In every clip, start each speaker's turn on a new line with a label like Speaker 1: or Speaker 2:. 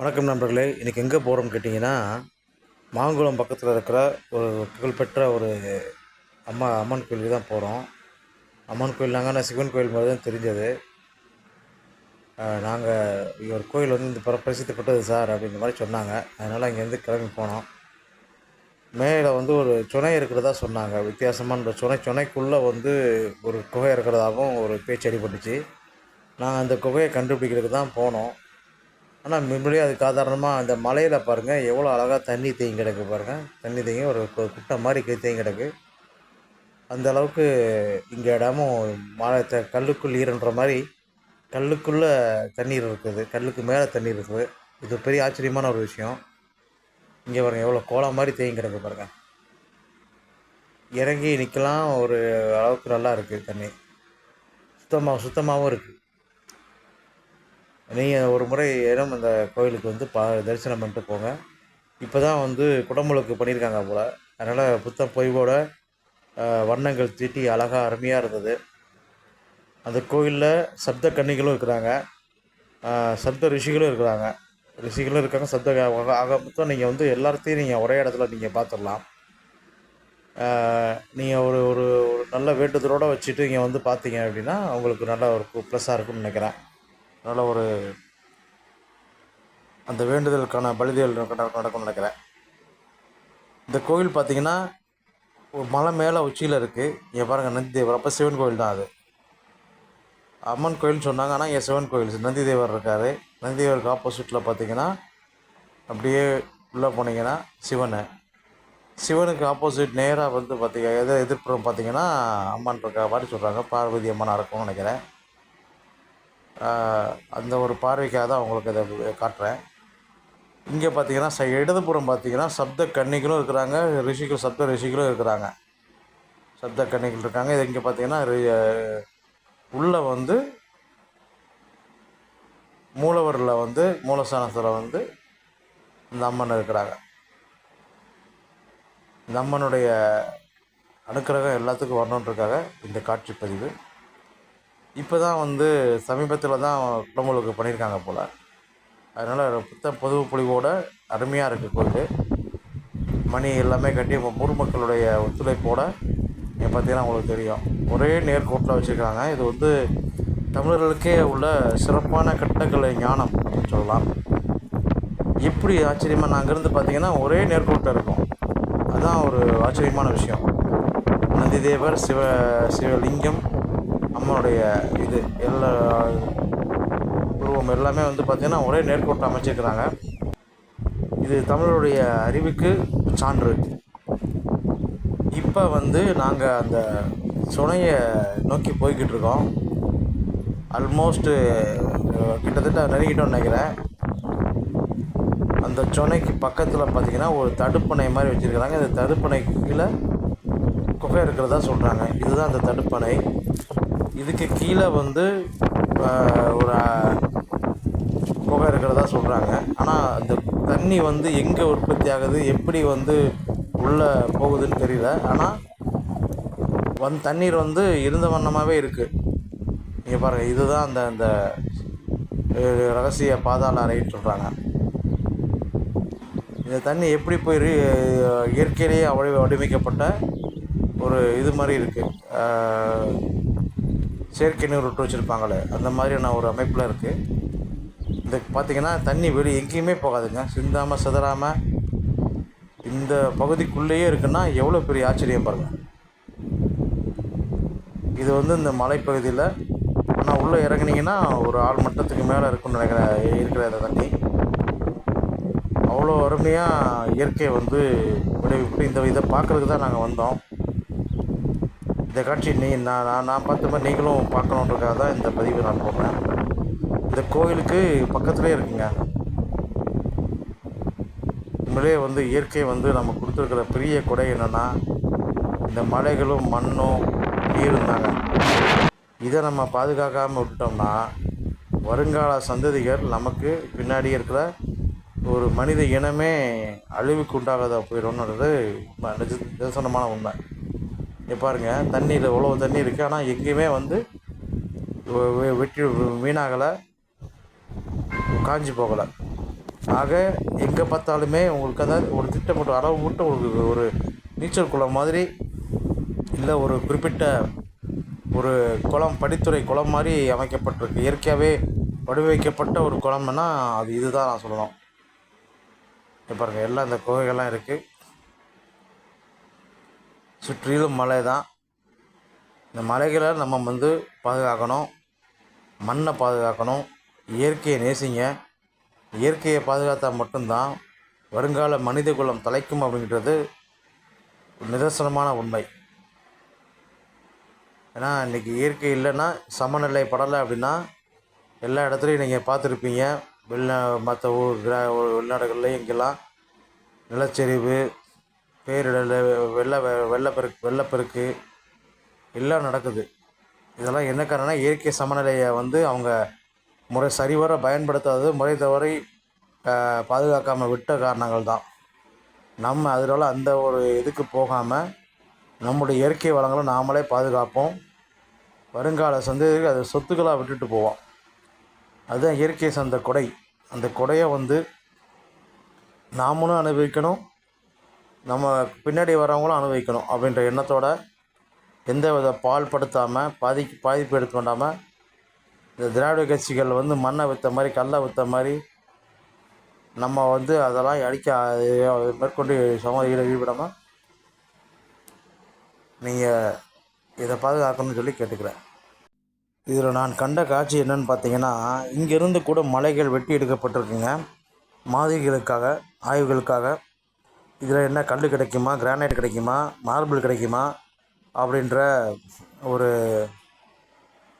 Speaker 1: வணக்கம் நண்பர்களே. இன்றைக்கி எங்கே போகிறோம்னு கேட்டிங்கன்னா, மாங்குளம் பக்கத்தில் இருக்கிற ஒரு புகழ்பெற்ற ஒரு அம்மன் கோயிலுக்கு தான் போகிறோம். அம்மன் கோயில்னாங்க ஆனால் சிவன் கோயில் மாதிரி தான் தெரிஞ்சது. நாங்கள் ஒரு கோயில் வந்து இந்த பிரசித்தி பெற்றது சார் அப்படின்ற மாதிரி சொன்னாங்க. அதனால் அங்கேருந்து கிளம்பி போனோம். மேலே வந்து ஒரு சுனை இருக்கிறதா சொன்னாங்க. வித்தியாசமான சுனைக்குள்ளே வந்து ஒரு குகை இருக்கிறதாகவும் ஒரு பேச்சு அடிபட்டுச்சு. நாங்கள் அந்த குகையை கண்டுபிடிக்கிறதுக்கு தான் போனோம். ஆனால் முன்னாடியே அதுக்கு ஆதாரணமாக அந்த மலையில் பாருங்கள் எவ்வளோ அழகாக தண்ணி தேங்கி கிடக்கு பாருங்கள். தண்ணி தேங்கி ஒரு குட்டை மாதிரி தேங்கி கிடக்கு. அந்த அளவுக்கு இங்கே இடமும் மழை கல்லுக்குள் ஈரன்ற மாதிரி கல்லுக்குள்ளே தண்ணீர் இருக்குது, கல்லுக்கு மேலே தண்ணீர் இருக்குது. இது பெரிய ஆச்சரியமான ஒரு விஷயம். இங்கே பாருங்கள் எவ்வளோ கோலம் மாதிரி தேங்கி கிடக்கு பாருங்கள். இறங்கி நிற்கலாம், ஒரு அளவுக்கு நல்லா இருக்குது தண்ணி. சுத்தமாகவும் இருக்குது. நீங்கள் ஒரு முறை ஏனும் அந்த கோயிலுக்கு வந்து தரிசனம் பண்ணிட்டு போங்க. இப்போ தான் வந்து குடமுழுக்கு பண்ணியிருக்காங்க போல். அதனால் புத்தம் பொய்வோட வண்ணங்கள் தீட்டி அழகாக அருமையாக இருந்தது. அந்த கோயிலில் சப்த கன்னிகளும் இருக்கிறாங்க, சப்த ரிஷிகளும் இருக்காங்க. ஆக மொத்தம் நீங்கள் வந்து எல்லாத்தையும் நீங்கள் ஒரே இடத்துல நீங்கள் பார்த்துடலாம். நீங்கள் ஒரு ஒரு ஒரு நல்ல வேண்டுதலோடு வச்சுட்டு இங்கே வந்து பார்த்தீங்க அப்படின்னா உங்களுக்கு நல்ல ஒரு ப்ளஸ்ஸாக இருக்கும்னு நினைக்கிறேன். நல்ல ஒரு அந்த வேண்டுதலுக்கான பலிதல் நடக்கும்னு நினைக்கிறேன். இந்த கோவில் பார்த்திங்கன்னா ஒரு மலை மேலே உச்சியில் இருக்குது. இங்கே பாருங்கள் நந்தி தேவர். அப்போ சிவன் கோவில் தான் அது. அம்மன் கோயில்னு சொன்னாங்க, ஆனால் இங்கே சிவன் கோயில். நந்தி தேவர் இருக்கார். நந்தி தேவருக்கு ஆப்போசிட்டில் பார்த்திங்கன்னா அப்படியே உள்ளே போனீங்கன்னா சிவனுக்கு ஆப்போசிட் நேராக வந்து பார்த்திங்கன்னா எதிர்ப்புறம் பார்த்திங்கன்னா அம்மன் இருக்கா மாதிரி சொல்கிறாங்க. பார்வதி அம்மனாக இருக்கும்னு நினைக்கிறேன். அந்த ஒரு பார்வைக்காக தான் உங்களுக்கு இதை காட்டுறேன். இங்கே பார்த்தீங்கன்னா இடதுபுறம் பார்த்தீங்கன்னா சப்த கன்னிகளும் இருக்கிறாங்க, சப்த ரிஷிகளும் இருக்கிறாங்க. சப்த கன்னிகள் இருக்காங்க. இது இங்கே பார்த்தீங்கன்னா உள்ளே வந்து மூலவரில் வந்து மூலஸ்தானத்தில் வந்து இந்த அம்மன் இருக்கிறாங்க. இந்த அம்மனுடைய அனுக்கிரகம் எல்லாத்துக்கும் வரணுன்றதுக்காக இந்த காட்சி பதிவு. இப்போ தான் வந்து சமீபத்தில் தான் குடமுழுக்கு பண்ணியிருக்காங்க போல். அதனால் பொது பொலிவோடு அருமையாக இருக்குது கோயில். மணி எல்லாமே கட்டி ஊர் மக்களுடைய ஒத்துழைப்போடு இங்கே பார்த்திங்கன்னா உங்களுக்கு தெரியும் ஒரே நேர்கோட்டில் வச்சுருக்காங்க. இது வந்து தமிழர்களுக்கே உள்ள சிறப்பான கட்டக்கலை ஞானம் அப்படின்னு சொல்லலாம். எப்படி ஆச்சரியமாக நாங்கள் இருந்து பார்த்திங்கன்னா ஒரே நேர்கோட்டில் இருக்கும். அதுதான் ஒரு ஆச்சரியமான விஷயம். நந்தி தேவர், சிவலிங்கம், அம்மனுடைய இது எல்லா உருவம் எல்லாமே வந்து பார்த்திங்கன்னா ஒரே நேர்கோட்டை அமைச்சிருக்கிறாங்க. இது தமிழருடைய அறிவுக்கு சான்று. இப்போ வந்து நாங்கள் அந்த சுனையை நோக்கி போய்கிட்டு இருக்கோம். ஆல்மோஸ்ட்டு கிட்டத்தட்ட நெருங்கிட்டோம்னு நினைக்கிறேன். அந்த சுனைக்கு பக்கத்தில் பார்த்திங்கன்னா ஒரு தடுப்பணை மாதிரி வச்சுருக்கிறாங்க. இந்த தடுப்பணைக்கு கீழே குகை இருக்கிறதா சொல்கிறாங்க. இதுதான் அந்த தடுப்பணை. இதுக்கு கீழே வந்து ஒரு குகை இருக்கிறதா சொல்கிறாங்க. ஆனால் அந்த தண்ணி வந்து எங்கே உற்பத்தி ஆகுது, எப்படி வந்து உள்ளே போகுதுன்னு தெரியல. ஆனால் தண்ணீர் வந்து இருந்த வண்ணமாகவே இருக்குது. இங்கே பாருங்கள், இதுதான் அந்த அந்த ரகசிய பாதாள அறைன்னு சொல்கிறாங்க. இந்த தண்ணி எப்படி போய் இயற்கையிலேயே வடிவமைக்கப்பட்ட ஒரு இது மாதிரி இருக்குது. செயற்கை நீர் விட்டு வச்சுருப்பாங்களே அந்த மாதிரியான ஒரு அமைப்பில் இருக்குது. இந்த பார்த்திங்கன்னா தண்ணி எங்கேயுமே போகாதுங்க, சிந்தாமல் சிதறாமல் இந்த பகுதிக்குள்ளேயே இருக்குன்னா எவ்வளோ பெரிய ஆச்சரியம் பாருங்கள். இது வந்து இந்த மலைப்பகுதியில், ஆனால் உள்ளே இறங்குனீங்கன்னா ஒரு ஆள் மட்டத்துக்கு மேலே இருக்குன்னு இருக்கிற இந்த தண்ணி அவ்வளோ அருமையாக இயற்கையை வந்து விளைவிட்டு இதை பார்க்குறதுக்கு தான் நாங்கள் வந்தோம். இந்த காட்சி நான் பார்த்த மாதிரி நீங்களும் பார்க்கணுன்றதுக்காக தான் இந்த பதிவை நான் போடுறேன். இந்த கோயிலுக்கு பக்கத்துலேயே இருக்குங்க. உண்மையிலே வந்து இயற்கை வந்து நம்ம கொடுத்துருக்கிற பெரிய கொடை என்னென்னா இந்த மலைகளும் மண்ணும் நீரும் தாங்க. இதை நம்ம பாதுகாக்காமல் விட்டோம்னா வருங்கால சந்ததிகள் நமக்கு பின்னாடி இருக்கிற ஒரு மனித இனமே அழிவுக்கு உண்டாகாத போயிடும்ன்றது நிதர்சனமான உண்மை. பாருங்கள், தண்ணியில் இவ்வளோ தண்ணி இருக்குது, ஆனால் எங்கேயுமே வந்து வெட்டி வீணாகலை, காஞ்சி போகலை. ஆக எங்கே பார்த்தாலுமே உங்களுக்கு அதாவது ஒரு திட்டமிட்ட அளவு மட்டும் உங்களுக்கு ஒரு நீச்சல் குளம் மாதிரி இல்லை ஒரு குறிப்பிட்ட ஒரு குளம் படித்துறை குளம் மாதிரி அமைக்கப்பட்டிருக்கு. இயற்கையாகவே வடிவமைக்கப்பட்ட ஒரு குளம்னா அது இதுதான் நான் சொல்லணும். பாருங்கள், எல்லாம் இந்த குகைகள்லாம் இருக்குது. சுற்றிலும் மலை தான். இந்த மலைகளை நம்ம வந்து பாதுகாக்கணும், மண்ணை பாதுகாக்கணும், இயற்கையை நேசிங்க. இயற்கையை பாதுகாத்தா மட்டும்தான் வருங்கால மனித குலம் தலைக்கும் அப்படிங்கிறது நிதர்சனமான உண்மை. ஏன்னா இன்றைக்கி இயற்கை இல்லைன்னா, சமநிலை படலை அப்படின்னா எல்லா இடத்துலையும் நீங்கள் பார்த்துருப்பீங்க. மற்ற வெளிநாடுகள்லேயும் இங்கெல்லாம் நிலச்சரிவு, பேரிடர், வெள்ளப்பெருக்கு எல்லாம் நடக்குது. இதெல்லாம் என்ன காரணம்னா, இயற்கை சமநிலையை வந்து அவங்க சரிவர பயன்படுத்தாதது, முறை தவறி பாதுகாக்காமல் விட்ட காரணங்கள் தான். நம்ம அதனால அந்த ஒரு இதுக்கு போகாமல் நம்முடைய இயற்கை வளங்களை நாமளே பாதுகாப்போம். வருங்கால சந்ததிக்கு அது சொத்துக்களாக விட்டுட்டு போவோம். அதுதான் இயற்கை சார்ந்த கொடை. அந்த கொடையை வந்து நாமளும் அனுபவிக்கணும், நம்ம பின்னாடி வரவங்களும் அனுபவிக்கணும் அப்படின்ற எண்ணத்தோட எந்த வித பால்படுத்தாமல் பாதிப்பு எடுத்துக்கொண்டாமல் இந்த திராவிட கட்சிகள் வந்து மண்ணை விற்ற மாதிரி, கல்லை விற்ற மாதிரி நம்ம வந்து அதெல்லாம் மேற்கொண்டு ஈடுபடாமல் நீங்கள் இதை பாதுகாக்கணும்னு சொல்லி கேட்டுக்கிறேன். இதில் நான் கண்ட காட்சி என்னென்னு பார்த்தீங்கன்னா, இங்கேருந்து கூட மலைகள் வெட்டி எடுக்கப்பட்டிருக்குங்க மாதிரிகளுக்காக, ஆய்வுகளுக்காக. இதில் என்ன கல் கிடைக்குமா, கிரானைட் கிடைக்குமா, மார்பிள் கிடைக்குமா அப்படின்ற ஒரு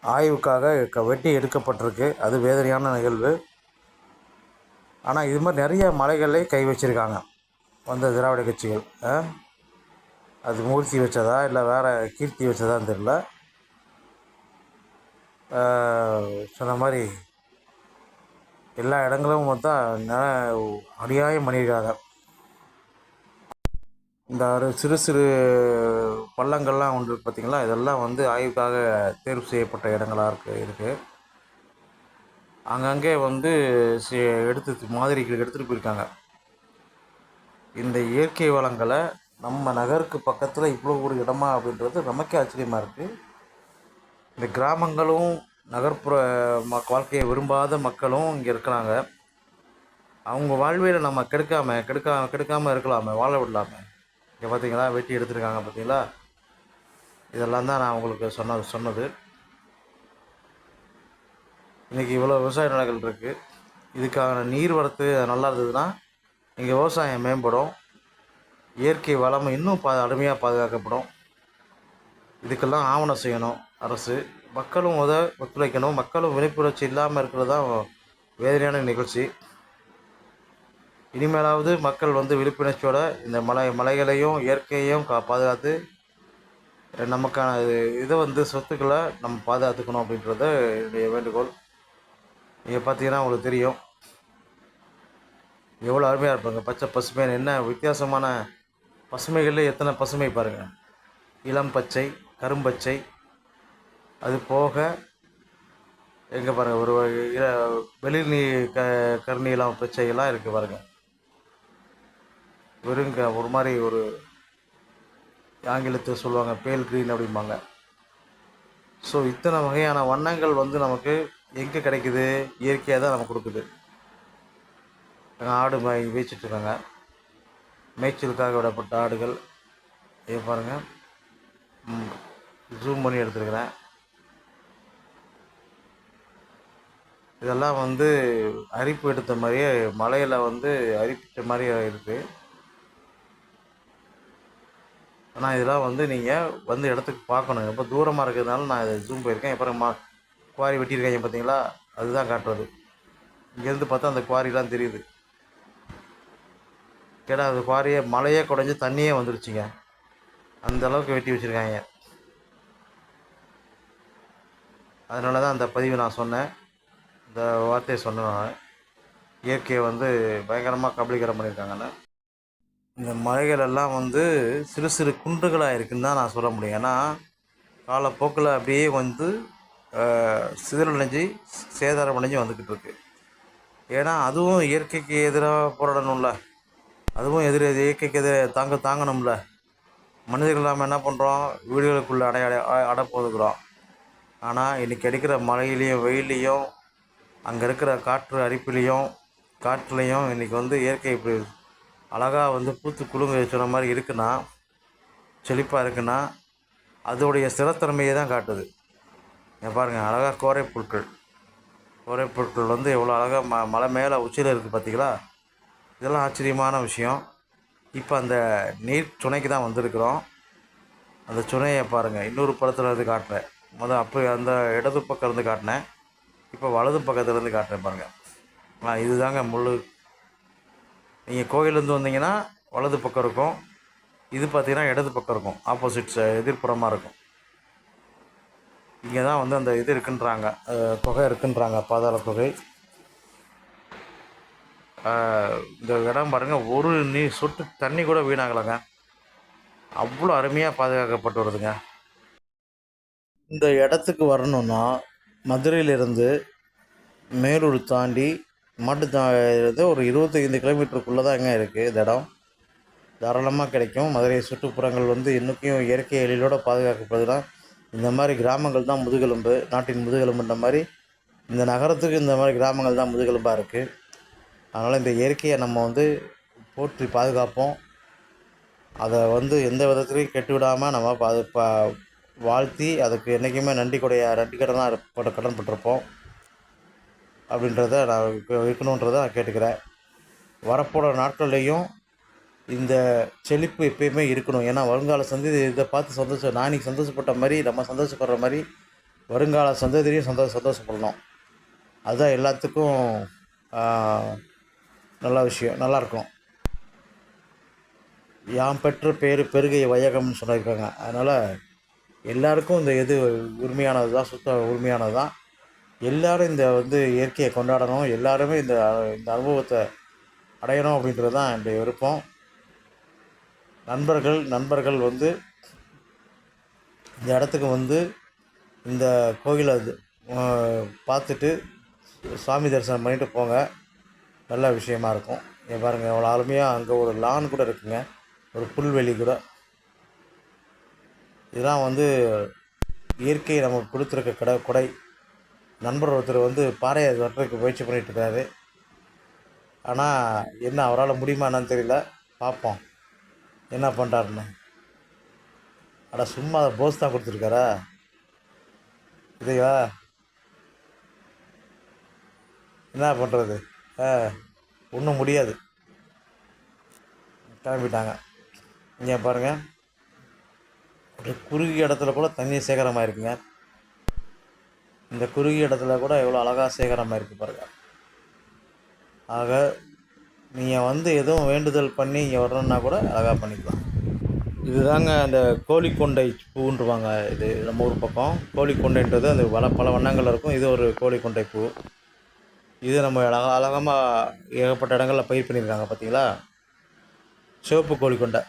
Speaker 1: ஆய்வுக்காக வெட்டி எடுக்கப்பட்டிருக்கு. அது வேதனையான நிகழ்வு. ஆனால் இது மாதிரி நிறைய மலைகளே கை வச்சுருக்காங்க வந்த திராவிட கட்சிகள். அது மூர்த்தி வச்சதா இல்லை வேறு கீர்த்தி வச்சதான்னு தெரியல. சொன்ன மாதிரி எல்லா இடங்களும் பார்த்தா அநியாயம் பண்ணியிருக்காங்க. இந்த சிறு சிறு பள்ளங்கள்லாம் ஒன்று பார்த்திங்களா, இதெல்லாம் வந்து ஆய்வுக்காக தேர்வு செய்யப்பட்ட இடங்களாக இருக்குது. அங்கங்கே வந்து மாதிரிகள் எடுத்துகிட்டு போயிருக்காங்க. இந்த இயற்கை வளங்களை நம்ம நகருக்கு பக்கத்தில் இவ்வளோ ஒரு இடமா அப்படின்றது நமக்கே ஆச்சரியமாக இருக்குது. இந்த கிராமங்களும் நகர்ப்புற வாழ்க்கையை விரும்பாத மக்களும் இங்கே இருக்கிறாங்க. அவங்க வாழ்வியலை நம்ம கெடுக்காமல் இருக்கலாமே, வாழ விடலாமே. இங்கே பார்த்தீங்களா, வெட்டி எடுத்துருக்காங்க பார்த்தீங்களா. இதெல்லாம் தான் நான் உங்களுக்கு சொன்னது. இன்றைக்கி இவ்வளோ விவசாய நிலங்கள் இருக்குது. இதுக்கான நீர் வரத்து நல்லா இருந்ததுன்னா இங்கே விவசாயம் மேம்படும், இயற்கை வளம் இன்னும் அருமையாக பாதுகாக்கப்படும். இதுக்கெல்லாம் ஆவணம் செய்யணும் அரசு. மக்களும் ஒத்துழைக்கணும். மக்களும் விழிப்புணர்ச்சி இல்லாமல் இருக்கிறது தான் வேதனையான நிகழ்ச்சி. இனிமேலாவது மக்கள் வந்து விழிப்புணர்ச்சியோட இந்த மலைகளையும் இயற்கையையும் பாதுகாத்து நமக்கான இதை வந்து சொத்துக்களை நம்ம பாதுகாத்துக்கணும் அப்படின்றத என்னுடைய வேண்டுகோள். நீங்கள் பார்த்தீங்கன்னா உங்களுக்கு தெரியும் எவ்வளோ அருமையாக இருப்பாங்க. பச்சை பசுமையான என்ன வித்தியாசமான பசுமைகளில் எத்தனை பசுமை பாருங்கள். இளம் பச்சை, கரும்பச்சை, அது போக எங்கே பாருங்கள் ஒரு வெளிர் கருநீலம் பச்சையெல்லாம் இருக்குது பாருங்கள். வெறுங்க ஒரு மாதிரி ஒரு ஆங்கிலத்தில் சொல்லுவாங்க பேல் க்ரீன் அப்படிம்பாங்க. ஸோ இத்தனை வகையான வண்ணங்கள் வந்து நமக்கு எங்கே கிடைக்குது? இயற்கையாக தான் நமக்கு கொடுக்குது. ஆடு மேய்ச்சிட்ருக்காங்க, மேய்ச்சலுக்காக விடப்பட்ட ஆடுகள். இதை பாருங்கள், ஜூம் பண்ணி எடுத்துருக்கிறேன். இதெல்லாம் வந்து அரிப்பு எடுத்த மாதிரியே மலையில் வந்து அரிப்பிட்ட மாதிரியே இருக்குது. ஆனால் இதெல்லாம் வந்து நீங்கள் வந்து இடத்துக்கு பார்க்கணும். ரொம்ப தூரமாக இருக்கிறதுனால நான் இதை ஜூம் போயிருக்கேன். அப்புறம் குவாரி வெட்டியிருக்காங்க பார்த்தீங்களா, அதுதான் காட்டுறது. இங்கேருந்து பார்த்தா அந்த குவாரிலாம் தெரியுது. கேட்டா அந்த குவாரியை மலையே குறைஞ்சி தண்ணியே வந்துருச்சுங்க. அந்த அளவுக்கு வெட்டி வச்சுருக்காங்க. அதனால தான் அந்த பதிவு நான் சொன்னேன், இந்த வார்த்தையை சொன்னேன். நான் இயற்கையை வந்து பயங்கரமாக கபலீகரம் பண்ணியிருக்காங்கன்னு. இந்த மலைகள் எல்லாம் வந்து சிறு சிறு குன்றுகளாக இருக்குதுன்னு தான் நான் சொல்ல முடியும். ஏன்னா காலப்போக்கில் அப்படியே வந்து சிதறடைஞ்சு சேதாரம் அடைஞ்சு வந்துக்கிட்டு இருக்கு. ஏன்னா அதுவும் இயற்கைக்கு எதிராக போராடணும்ல, அதுவும் இயற்கைக்கு தாங்கணும்ல. மனிதர்கள் நாம் என்ன பண்ணுறோம், வீடுகளுக்குள்ளே அடைப்பொதுக்குறோம். ஆனால் இன்றைக்கி அடிக்கிற மழையிலையும் வெயிலையும் அங்கே இருக்கிற காற்றுலையும் இன்றைக்கி வந்து இயற்கை இப்படி அழகாக வந்து பூத்து குலுங்க சொன்ன மாதிரி இருக்குன்னா, செழிப்பாக இருக்குன்னா, அதோடைய ஸ்திரத்தன்மையை தான் காட்டுது. பாருங்கள், அழகாக கோரைப்புற்கள் வந்து எவ்வளோ அழகாக மலை மேலே உச்சியில் இருக்குது பார்த்தீங்களா. இதெல்லாம் ஆச்சரியமான விஷயம். இப்போ அந்த நீர் சுனைக்கு தான் வந்திருக்கிறோம். அந்த சுனையை பாருங்கள், இன்னொரு படத்தில் இருந்து காட்டுறேன். அப்போ அந்த இடது பக்கம் இருந்து காட்டினேன், இப்போ வலது பக்கத்துலேருந்து காட்டுறேன் பாருங்கள். இதுதாங்க நீங்கள் கோயிலேருந்து வந்தீங்கன்னா வலது பக்கம் இருக்கும், இது பார்த்திங்கன்னா இடது பக்கம் இருக்கும், ஆப்போசிட்ஸ் எதிர்ப்புறமாக இருக்கும். இங்கே தான் வந்து அந்த இது இருக்குன்றாங்க, குகை இருக்குன்றாங்க, பாதாள குகை. இந்த இடம் பாருங்கள், ஒரு சொட்டு தண்ணி கூட வீணாகலைங்க, அவ்வளோ அருமையாக பாதுகாக்கப்பட்டு வருதுங்க. இந்த இடத்துக்கு வரணுன்னா மதுரையிலிருந்து மேலூர் தாண்டி ஒரு 25 கிலோமீட்டருக்குள்ளே தான் எங்கே இருக்குது இந்த இடம். தாராளமாக கிடைக்கும். மதுரை சுற்றுப்புறங்கள் வந்து இன்றைக்கும் இயற்கை எழிலோடு பாதுகாக்கப்படுதுன்னா இந்த மாதிரி கிராமங்கள் தான் முதுகெலும்பு, நாட்டின் முதுகெலும்புன்ற மாதிரி இந்த நகரத்துக்கு இந்த மாதிரி கிராமங்கள் தான் முதுகெலும்பாக இருக்குது. அதனால் இந்த இயற்கையை நம்ம வந்து போற்றி பாதுகாப்போம். அதை வந்து எந்த விதத்துலையும் கெட்டு விடாமல் நம்ம வாழ்த்தி அதுக்கு என்றைக்குமே நன்றி கடனாக கடன்பட்டிருப்போம் அப்படின்றத நான் இருக்கணுன்றதை நான் கேட்டுக்கிறேன். வரப்போகிற நாட்கள்லேயும் இந்த செழிப்பு எப்பயுமே இருக்கணும். ஏன்னா வருங்கால சந்ததி இதை பார்த்து நான் இன்றைக்கி சந்தோஷப்பட்ட மாதிரி நம்ம சந்தோஷப்படுற மாதிரி வருங்கால சந்ததியும் சந்தோஷப்படணும். அதுதான் எல்லாத்துக்கும் நல்ல விஷயம், நல்லாயிருக்கும். யாம் பெற்ற பேர் பெருகை வையகம்னு சொல்லியிருக்காங்க. அதனால் எல்லாருக்கும் இந்த இது உரிமையானது தான், உரிமையானது தான். எல்லோரும் இந்த வந்து இயற்கையை கொண்டாடணும், எல்லாருமே இந்த அனுபவத்தை அடையணும் அப்படின்றது தான் என்னுடைய விருப்பம். நண்பர்கள் வந்து இந்த இடத்துக்கு வந்து இந்த கோயிலை பார்த்துட்டு சாமி தரிசனம் பண்ணிட்டு போங்க, நல்ல விஷயமா இருக்கும். பாருங்கள், அவ்வளோ அருமையாக அங்கே ஒரு லான் கூட இருக்குங்க, ஒரு புல்வெளி கூட. இதெல்லாம் வந்து இயற்கை நமக்கு கொடுத்துருக்க கொடை. நண்பர் ஒருத்தர் வந்து பாறையை வெட்டுறதுக்கு முயற்சி பண்ணிகிட்ருக்காரு. ஆனால் என்ன அவரால் முடியுமா என்னன்னு தெரியல, பார்ப்போம் என்ன பண்ணுறாருன்னு. சும்மா அதை போஸ் தான் கொடுத்துருக்காரா இதையா, என்ன பண்ணுறது, ஒன்றும் முடியாது, கிளம்பிட்டாங்க. இங்கே பாருங்கள், ஒரு குறுகிய இடத்துல கூட தண்ணி சேகரமாக இருக்குங்க. இந்த குறுகிய இடத்துல கூட எவ்வளோ அழகாக சேகரமாக இருக்குது பாருங்கள். ஆக நீங்கள் வந்து எதுவும் வேண்டுதல் பண்ணி இங்கே வரணுன்னா கூட அழகாக பண்ணிக்கலாம். இதுதாங்க அந்த கோழிக்கொண்டை பூன்றுவாங்க. இது நம்ம ஊர் பக்கம் கோழிக்கொண்டைன்றது அந்த பல வண்ணங்கள் இருக்கும். இது ஒரு கோழிக்கொண்டை பூ. இது நம்ம அழகமாக ஏகப்பட்ட இடங்களில் பயிர் பண்ணியிருக்காங்க பார்த்தீங்களா. சிவப்பு கோழிக்கொண்டை.